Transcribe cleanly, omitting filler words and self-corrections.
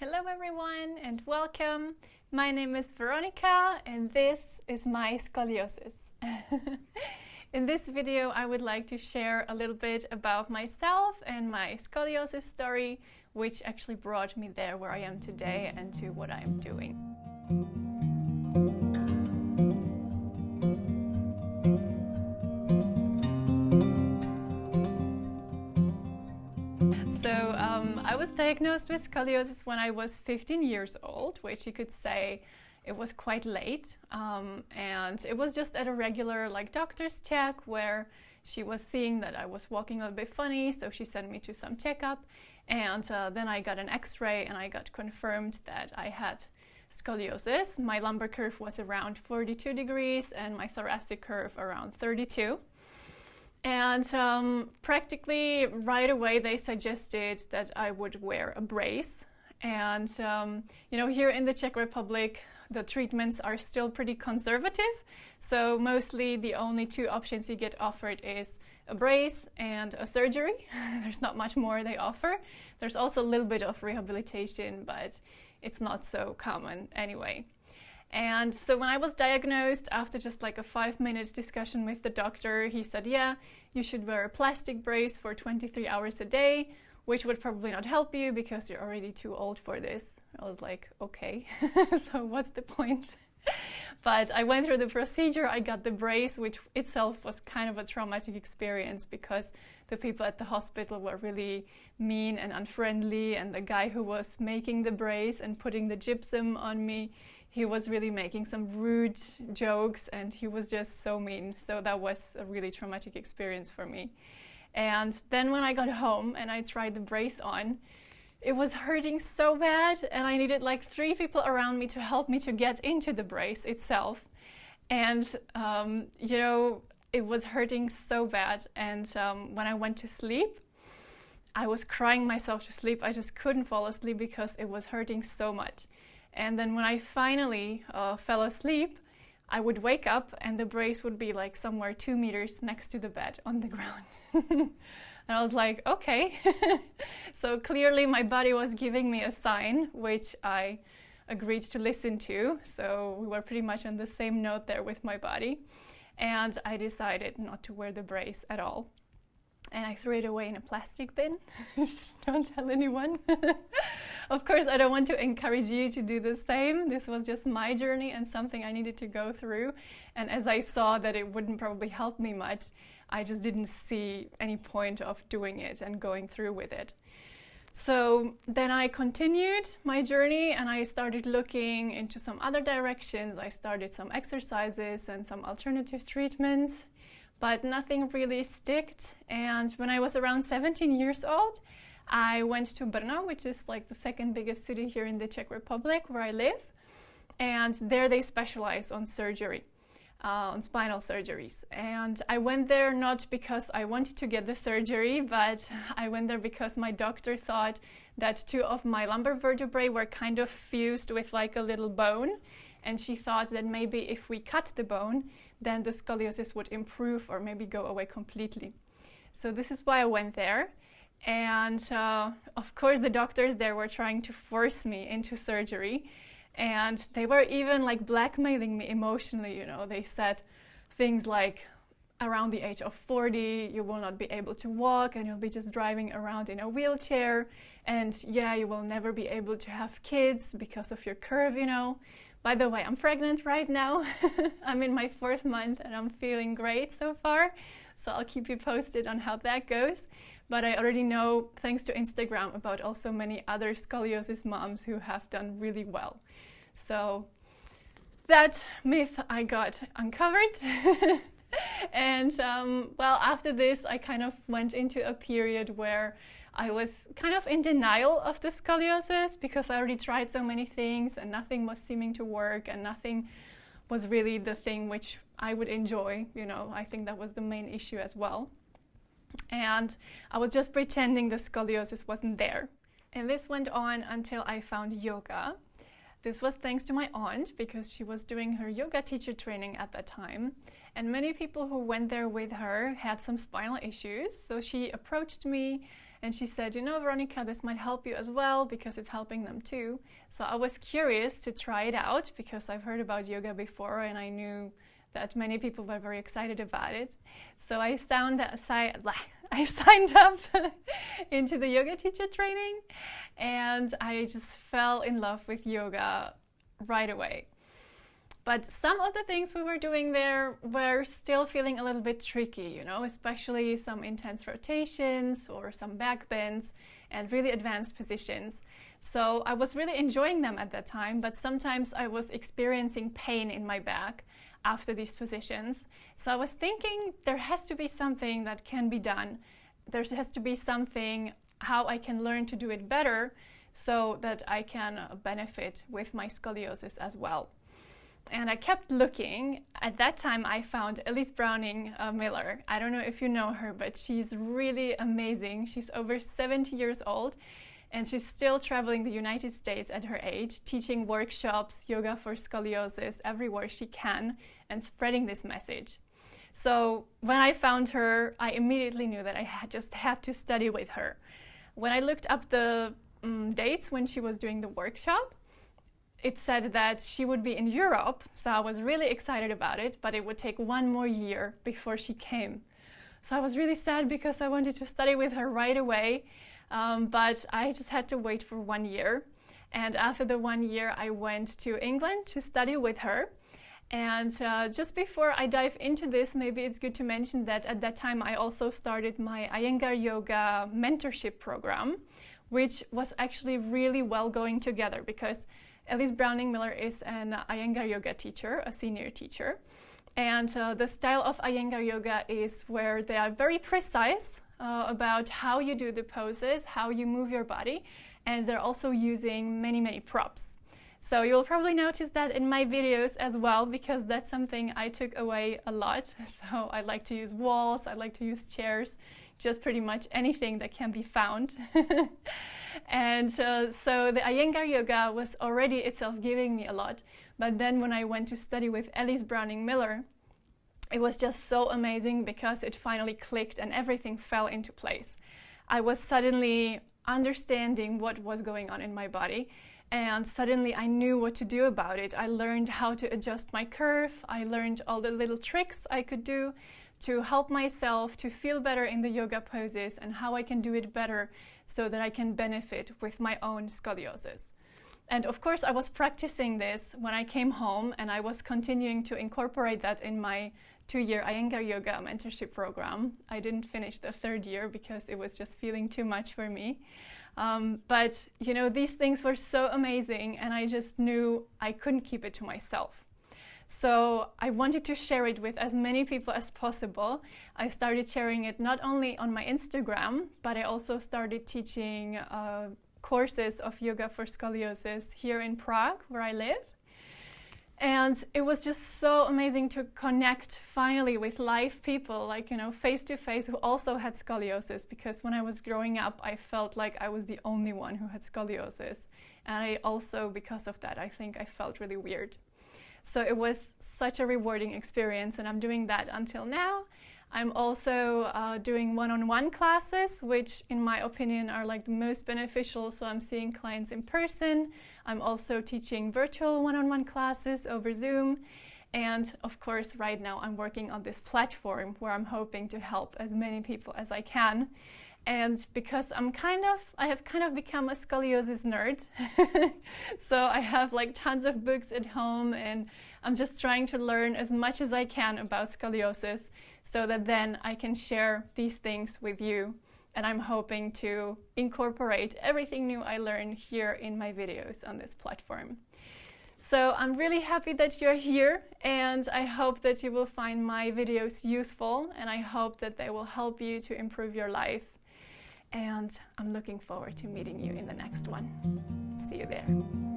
Hello everyone and welcome. My name is Veronika and this is my scoliosis. In this video I would like to share a little bit about myself and my scoliosis story, which actually brought me there where I am today and to what I am doing. I was diagnosed with scoliosis when I was 15 years old, which you could say it was quite late. And it was just at a regular doctor's check where she was seeing that I was walking a little bit funny, so she sent me to some checkup. And then I got an x-ray and I got confirmed that I had scoliosis. My lumbar curve was around 42 degrees and my thoracic curve around 32. And practically right away they suggested that I would wear a brace. And here in the Czech Republic the treatments are still pretty conservative, so mostly the only two options you get offered is a brace and a surgery. There's not much more they offer. There's also a little bit of rehabilitation, but it's not so common anyway. And so when I was diagnosed, after just a 5-minute discussion with the doctor, he said, yeah, you should wear a plastic brace for 23 hours a day, which would probably not help you because you're already too old for this. I was like, okay, so what's the point? But I went through the procedure, I got the brace, which itself was kind of a traumatic experience because the people at the hospital were really mean and unfriendly, and the guy who was making the brace and putting the gypsum on me, he was really making some rude jokes and he was just so mean. So that was a really traumatic experience for me. And then when I got home and I tried the brace on, it was hurting so bad and I needed 3 people around me to help me to get into the brace itself. And, it was hurting so bad. And when I went to sleep, I was crying myself to sleep. I just couldn't fall asleep because it was hurting so much. And then when I finally fell asleep, I would wake up and the brace would be somewhere 2 meters next to the bed on the ground. And I was like, okay. So clearly my body was giving me a sign, which I agreed to listen to. So we were pretty much on the same note there with my body. And I decided not to wear the brace at all. And I threw it away in a plastic bin. Just don't tell anyone. Of course, I don't want to encourage you to do the same. This was just my journey and something I needed to go through. And as I saw that it wouldn't probably help me much, I just didn't see any point of doing it and going through with it. So then I continued my journey and I started looking into some other directions. I started some exercises and some alternative treatments, but nothing really sticked. And when I was around 17 years old, I went to Brno, which is the second biggest city here in the Czech Republic where I live. And there they specialize on surgery, on spinal surgeries. And I went there not because I wanted to get the surgery, but I went there because my doctor thought that 2 of my lumbar vertebrae were kind of fused with a little bone. And she thought that maybe if we cut the bone, then the scoliosis would improve or maybe go away completely. So this is why I went there. And of course the doctors there were trying to force me into surgery. And they were even blackmailing me emotionally, They said things like, around the age of 40, you will not be able to walk and you'll be just driving around in a wheelchair. And yeah, you will never be able to have kids because of your curve, By the way, I'm pregnant right now. I'm in my 4th month and I'm feeling great so far. So I'll keep you posted on how that goes. But I already know, thanks to Instagram, about also many other scoliosis moms who have done really well. So that myth I got uncovered. And after this, I kind of went into a period where I was kind of in denial of the scoliosis because I already tried so many things and nothing was seeming to work and nothing was really the thing which I would enjoy. I think that was the main issue as well. And I was just pretending the scoliosis wasn't there. And this went on until I found yoga. This was thanks to my aunt because she was doing her yoga teacher training at that time. And many people who went there with her had some spinal issues. So she approached me and she said, you know, Veronika, this might help you as well because it's helping them too. So I was curious to try it out because I've heard about yoga before and I knew that many people were very excited about it. So I signed up into the yoga teacher training, and I just fell in love with yoga right away. But some of the things we were doing there were still feeling a little bit tricky, you know, especially some intense rotations or some back bends and really advanced positions. So I was really enjoying them at that time, but sometimes I was experiencing pain in my back after these positions. So I was thinking there has to be something that can be done. There has to be something how I can learn to do it better so that I can benefit with my scoliosis as well. And I kept looking. At that time, I found Elise Browning Miller. I don't know if you know her, but she's really amazing. She's over 70 years old, and she's still traveling the United States at her age, teaching workshops, yoga for scoliosis, everywhere she can, and spreading this message. So when I found her, I immediately knew that I just had to study with her. When I looked up the dates when she was doing the workshop, it said that she would be in Europe, so I was really excited about it, but it would take 1 more year before she came. So I was really sad because I wanted to study with her right away, but I just had to wait for 1 year. And after the 1 year, I went to England to study with her. And just before I dive into this, maybe it's good to mention that at that time I also started my Iyengar Yoga mentorship program, which was actually really well going together because Elise Browning Miller is an Iyengar Yoga teacher, a senior teacher. And the style of Iyengar Yoga is where they are very precise about how you do the poses, how you move your body, and they're also using many, many props. So you'll probably notice that in my videos as well, because that's something I took away a lot. So I like to use walls, I like to use chairs, just pretty much anything that can be found. And so the Iyengar Yoga was already itself giving me a lot. But then when I went to study with Elise Browning Miller, it was just so amazing because it finally clicked and everything fell into place. I was suddenly understanding what was going on in my body, and suddenly I knew what to do about it. I learned how to adjust my curve. I learned all the little tricks I could do to help myself to feel better in the yoga poses and how I can do it better so that I can benefit with my own scoliosis. And of course, I was practicing this when I came home, and I was continuing to incorporate that in my 2-year Iyengar Yoga mentorship program. I didn't finish the 3rd year because it was just feeling too much for me. But you know, these things were so amazing, and I just knew I couldn't keep it to myself. So I wanted to share it with as many people as possible. I started sharing it not only on my Instagram, but I also started teaching courses of yoga for scoliosis here in Prague, where I live. And it was just so amazing to connect finally with live people, like, you know, face to face, who also had scoliosis, because when I was growing up, I felt like I was the only one who had scoliosis. And I also, because of that, I think I felt really weird. So it was such a rewarding experience, and I'm doing that until now. I'm also doing one-on-one classes, which in my opinion are like the most beneficial. So I'm seeing clients in person. I'm also teaching virtual one-on-one classes over Zoom. And of course, right now I'm working on this platform where I'm hoping to help as many people as I can. And because I have kind of become a scoliosis nerd. So I have like tons of books at home, and I'm just trying to learn as much as I can about scoliosis so that then I can share these things with you. And I'm hoping to incorporate everything new I learn here in my videos on this platform. So I'm really happy that you're here, and I hope that you will find my videos useful, and I hope that they will help you to improve your life. And I'm looking forward to meeting you in the next one. See you there.